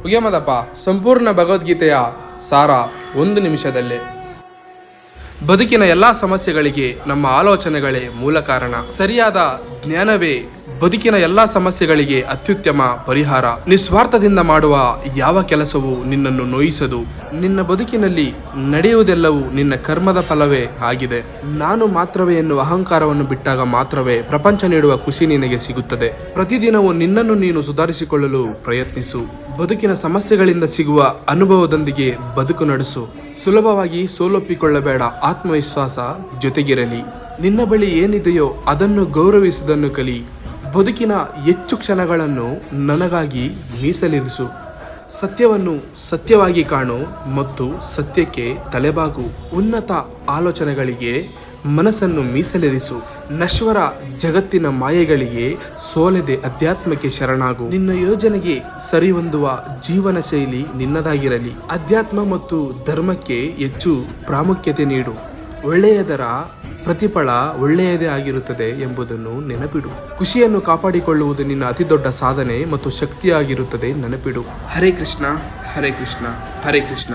ಮುಗಿಯಮ್ಮದಪ್ಪ. ಸಂಪೂರ್ಣ ಭಗವದ್ಗೀತೆಯ ಸಾರ 1 ನಿಮಿಷದಲ್ಲೇ. ಬದುಕಿನ ಎಲ್ಲ ಸಮಸ್ಯೆಗಳಿಗೆ ನಮ್ಮ ಆಲೋಚನೆಗಳೇ ಮೂಲ ಕಾರಣ. ಸರಿಯಾದ ಜ್ಞಾನವೇ ಬದುಕಿನ ಎಲ್ಲ ಸಮಸ್ಯೆಗಳಿಗೆ ಅತ್ಯುತ್ತಮ ಪರಿಹಾರ. ನಿಸ್ವಾರ್ಥದಿಂದ ಮಾಡುವ ಯಾವ ಕೆಲಸವೂ ನಿನ್ನನ್ನು ನೋಯಿಸದು. ನಿನ್ನ ಬದುಕಿನಲ್ಲಿ ನಡೆಯುವುದೆಲ್ಲವೂ ನಿನ್ನ ಕರ್ಮದ ಫಲವೇ ಆಗಿದೆ. ನಾನು ಮಾತ್ರವೇ ಎನ್ನುವ ಅಹಂಕಾರವನ್ನು ಬಿಟ್ಟಾಗ ಮಾತ್ರವೇ ಪ್ರಪಂಚ ನೀಡುವ ಖುಷಿ ನಿನಗೆ ಸಿಗುತ್ತದೆ. ಪ್ರತಿದಿನವೂ ನಿನ್ನನ್ನು ನೀನು ಸುಧಾರಿಸಿಕೊಳ್ಳಲು ಪ್ರಯತ್ನಿಸು. ಬದುಕಿನ ಸಮಸ್ಯೆಗಳಿಂದ ಸಿಗುವ ಅನುಭವದೊಂದಿಗೆ ಬದುಕು ನಡೆಸು. ಸುಲಭವಾಗಿ ಸೋಲೊಪ್ಪಿಕೊಳ್ಳಬೇಡ. ಆತ್ಮವಿಶ್ವಾಸ ಜೊತೆಗಿರಲಿ. ನಿನ್ನ ಬಳಿ ಏನಿದೆಯೋ ಅದನ್ನು ಗೌರವಿಸುವುದನ್ನು ಕಲಿ. ಬದುಕಿನ ಹೆಚ್ಚು ಕ್ಷಣಗಳನ್ನು ನನಗಾಗಿ ಮೀಸಲಿರಿಸು. ಸತ್ಯವನ್ನು ಸತ್ಯವಾಗಿ ಕಾಣು ಮತ್ತು ಸತ್ಯಕ್ಕೆ ತಲೆಬಾಗು. ಉನ್ನತ ಆಲೋಚನೆಗಳಿಗೆ ಮನಸ್ಸನ್ನು ಮೀಸಲಿರಿಸು. ನಶ್ವರ ಜಗತ್ತಿನ ಮಾಯೆಗಳಿಗೆ ಸೋಲೆದೆ ಅಧ್ಯಾತ್ಮಕ್ಕೆ ಶರಣಾಗು. ನಿನ್ನ ಯೋಜನೆಗೆ ಸರಿಹೊಂದುವ ಜೀವನ ಶೈಲಿ ನಿನ್ನದಾಗಿರಲಿ. ಅಧ್ಯಾತ್ಮ ಮತ್ತು ಧರ್ಮಕ್ಕೆ ಹೆಚ್ಚು ಪ್ರಾಮುಖ್ಯತೆ ನೀಡು. ಒಳ್ಳೆಯದರ ಪ್ರತಿಫಲ ಒಳ್ಳೆಯದೇ ಆಗಿರುತ್ತದೆ ಎಂಬುದನ್ನು ನೆನಪಿಡು. ಖುಷಿಯನ್ನು ಕಾಪಾಡಿಕೊಳ್ಳುವುದು ನಿನ್ನ ಅತಿದೊಡ್ಡ ಸಾಧನೆ ಮತ್ತು ಶಕ್ತಿಯಾಗಿರುತ್ತದೆ. ನೆನಪಿಡು. ಹರೇ ಕೃಷ್ಣ, ಹರೇ ಕೃಷ್ಣ, ಹರೇ ಕೃಷ್ಣ.